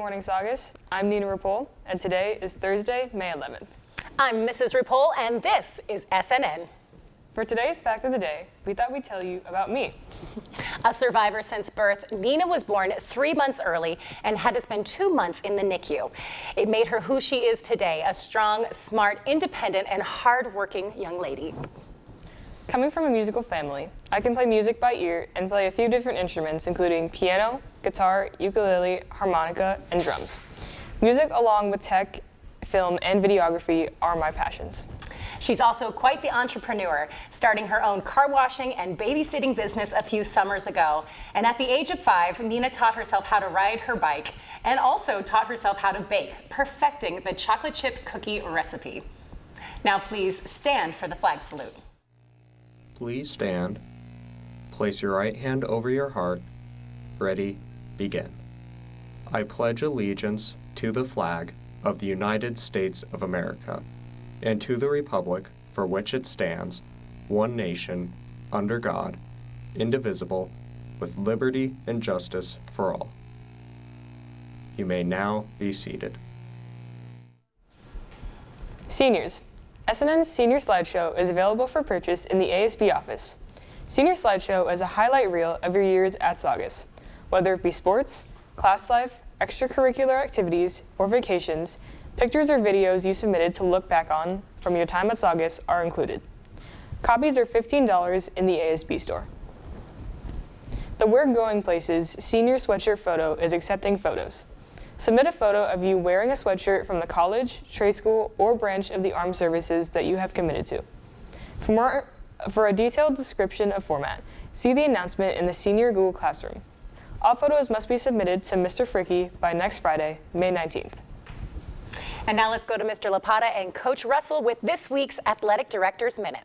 morning, Saugus. I'm Nina Ripoll, and today is Thursday, May 11th. I'm Mrs. Ripoll, and this is SNN. For today's Fact of the Day, we thought we'd tell you about me. A survivor since birth, Nina was born 3 months early and had to spend 2 months in the NICU. It made her who she is today, a strong, smart, independent, and hard-working young lady. Coming from a musical family, I can play music by ear and play a few different instruments, including piano, guitar, ukulele, harmonica, and drums. Music, along with tech, film, and videography, are my passions. She's also quite the entrepreneur, starting her own car washing and babysitting business a few summers ago. And at the age of 5, Nina taught herself how to ride her bike and also taught herself how to bake, perfecting the chocolate chip cookie recipe. Now please stand for the flag salute. Please stand. Place your right hand over your heart. Ready, begin. I pledge allegiance to the flag of the United States of America and to the republic for which it stands, one nation, under God, indivisible, with liberty and justice for all. You may now be seated. Seniors. SNN's Senior Slideshow is available for purchase in the ASB office. Senior Slideshow is a highlight reel of your years at Saugus. Whether it be sports, class life, extracurricular activities, or vacations, pictures or videos you submitted to look back on from your time at Saugus are included. Copies are $15 in the ASB store. The We're Going Places Senior Sweatshirt Photo is accepting photos. Submit a photo of you wearing a sweatshirt from the college, trade school, or branch of the armed services that you have committed to. For a detailed description of format, see the announcement in the Senior Google Classroom. All photos must be submitted to Mr. Fricky by next Friday, May 19th. And now let's go to Mr. Lapata and Coach Russell with this week's Athletic Director's Minute.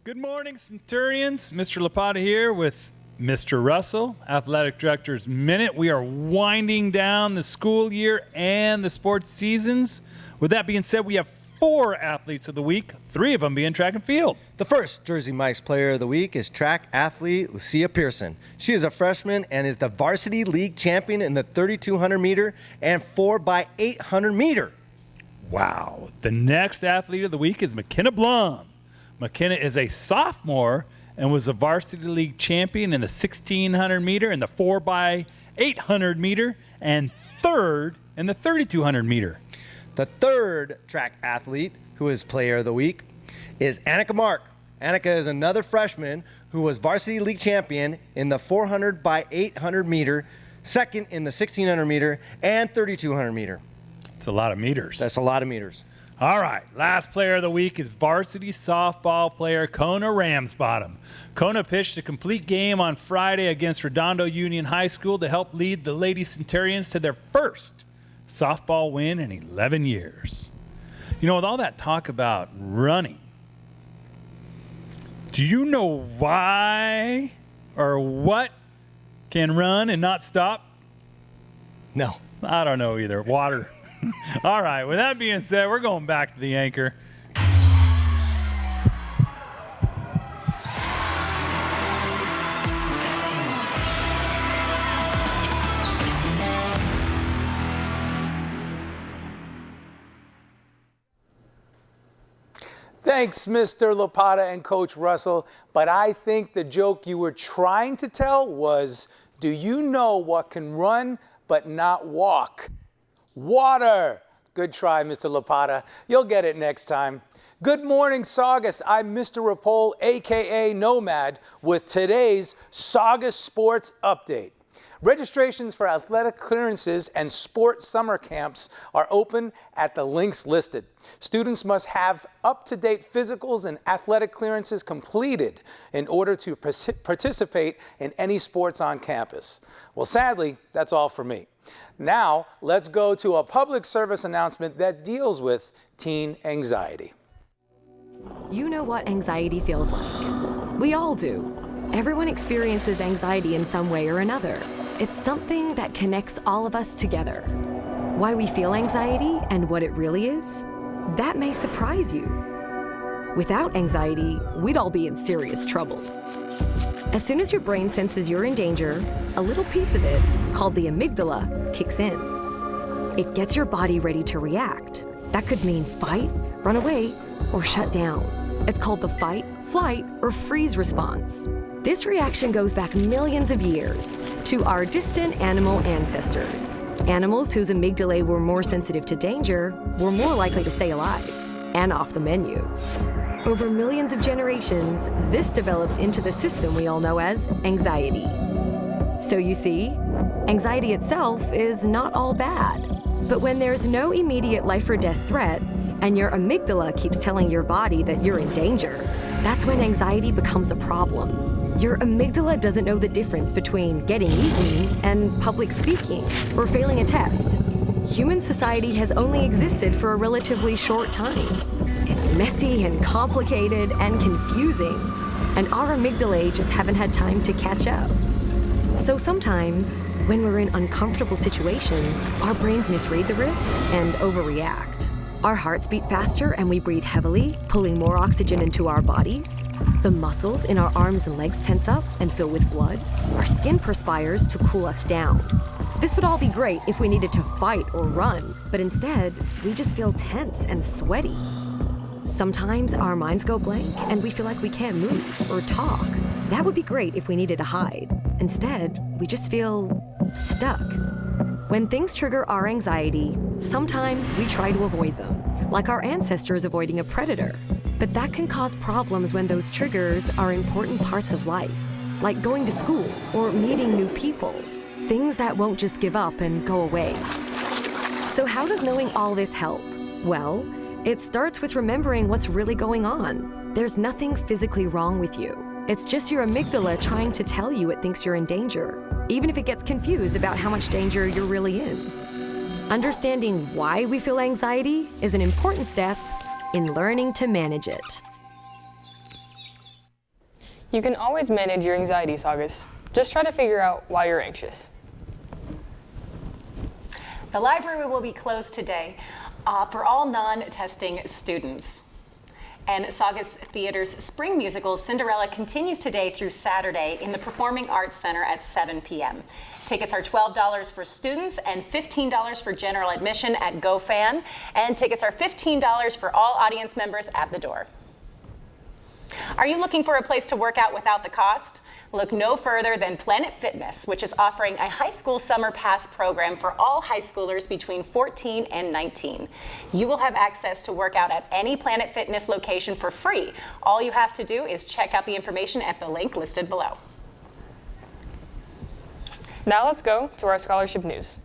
Good morning, Centurions. Mr. Lapata here with Mr. Russell, Athletic Director's Minute. We are winding down the school year and the sports seasons. With that being said, we have 4 athletes of the week, 3 of them being track and field. The first Jersey Mike's Player of the Week is track athlete Lucia Pearson. She is a freshman and is the varsity league champion in the 3,200 meter and 4x800 meter. Wow. The next athlete of the week is McKenna Blum. McKenna is a sophomore and was a varsity league champion in the 1,600 meter and the 4x800 meter and 3rd in the 3,200 meter. The third track athlete who is Player of the Week is Annika Mark. Annika is another freshman who was varsity league champion in the 400x800 meter, 2nd in the 1,600 meter and 3,200 meter. It's a lot of meters. That's a lot of meters. All right, last player of the week is varsity softball player Kona Ramsbottom. Kona pitched a complete game on Friday against Redondo Union High School to help lead the Lady Centurions to their first softball win in 11 years. You know, with all that talk about running, do you know why or what can run and not stop? No. I don't know either. Water. All right, with that being said, we're going back to the anchor. Thanks, Mr. Lapata and Coach Russell, but I think the joke you were trying to tell was, do you know what can run but not walk? Water. Good try, Mr. Lapata. You'll get it next time. Good morning, Saugus. I'm Mr. Ripoll, a.k.a. Nomad, with today's Saugus Sports Update. Registrations for athletic clearances and sports summer camps are open at the links listed. Students must have up-to-date physicals and athletic clearances completed in order to participate in any sports on campus. Well, sadly, that's all for me. Now, let's go to a public service announcement that deals with teen anxiety. You know what anxiety feels like. We all do. Everyone experiences anxiety in some way or another. It's something that connects all of us together. Why we feel anxiety and what it really is, that may surprise you. Without anxiety, we'd all be in serious trouble. As soon as your brain senses you're in danger, a little piece of it, called the amygdala, kicks in. It gets your body ready to react. That could mean fight, run away, or shut down. It's called the fight, flight, or freeze response. This reaction goes back millions of years to our distant animal ancestors. Animals whose amygdalae were more sensitive to danger were more likely to stay alive and off the menu. Over millions of generations, this developed into the system we all know as anxiety. So you see, anxiety itself is not all bad. But when there's no immediate life or death threat, and your amygdala keeps telling your body that you're in danger, that's when anxiety becomes a problem. Your amygdala doesn't know the difference between getting eaten and public speaking or failing a test. Human society has only existed for a relatively short time. It's messy and complicated and confusing, and our amygdalae just haven't had time to catch up. So sometimes, when we're in uncomfortable situations, our brains misread the risk and overreact. Our hearts beat faster and we breathe heavily, pulling more oxygen into our bodies. The muscles in our arms and legs tense up and fill with blood. Our skin perspires to cool us down. This would all be great if we needed to fight or run, but instead, we just feel tense and sweaty. Sometimes our minds go blank and we feel like we can't move or talk. That would be great if we needed to hide. Instead, we just feel stuck. When things trigger our anxiety, sometimes we try to avoid them, like our ancestors avoiding a predator. But that can cause problems when those triggers are important parts of life, like going to school or meeting new people, things that won't just give up and go away. So how does knowing all this help? Well, it starts with remembering what's really going on. There's nothing physically wrong with you. It's just your amygdala trying to tell you it thinks you're in danger, even if it gets confused about how much danger you're really in. Understanding why we feel anxiety is an important step in learning to manage it. You can always manage your anxieties, August. Just try to figure out why you're anxious. The library will be closed today for all non-testing students. And Saugus Theater's spring musical Cinderella continues today through Saturday in the Performing Arts Center at 7 p.m. Tickets are $12 for students and $15 for general admission at GoFan, and tickets are $15 for all audience members at the door. Are you looking for a place to work out without the cost? Look no further than Planet Fitness, which is offering a high school summer pass program for all high schoolers between 14 and 19. You will have access to work out at any Planet Fitness location for free. All you have to do is check out the information at the link listed below. Now let's go to our scholarship news.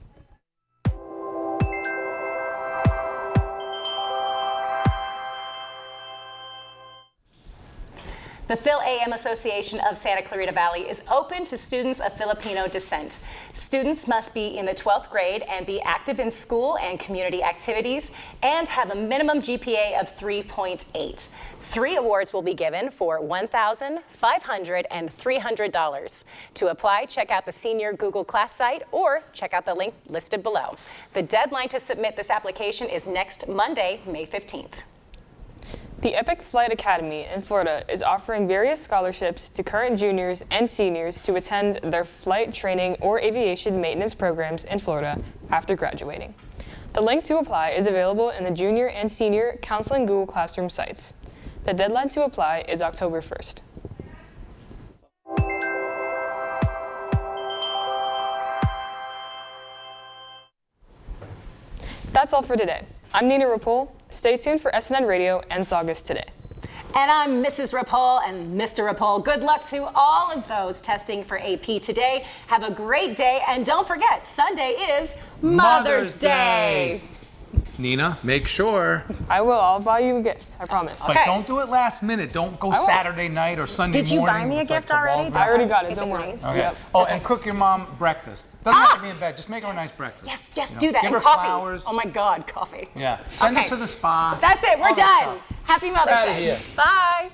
The Phil AM Association of Santa Clarita Valley is open to students of Filipino descent. Students must be in the 12th grade and be active in school and community activities and have a minimum GPA of 3.8. 3 awards will be given for $1,000, $500, and $300. To apply, check out the senior Google class site or check out the link listed below. The deadline to submit this application is next Monday, May 15th. The Epic Flight Academy in Florida is offering various scholarships to current juniors and seniors to attend their flight training or aviation maintenance programs in Florida after graduating. The link to apply is available in the junior and senior counseling Google Classroom sites. The deadline to apply is October 1st. That's all for today. I'm Nina Ripoll. Stay tuned for SNN Radio and Saugus Today. And I'm Mrs. Ripoll and Mr. Ripoll. Good luck to all of those testing for AP today. Have a great day, and don't forget, Sunday is Mother's Day. Nina, make sure. I will. I'll buy you gifts. I promise. But don't do it last minute. Don't go Saturday night or Sunday Did you morning. buy me a It's like gift already? I already got it. Is Don't it worry. nice? Okay. Yep. Oh, and cook your mom breakfast. Doesn't have to be in bed. Just make her a nice breakfast. Yes, yes, You know, do that. Give And her coffee. flowers. Oh my God, coffee. Yeah. Send Okay. her to the spa. That's it. We're All that done. stuff. Happy Mother's Outta Day. here. Bye.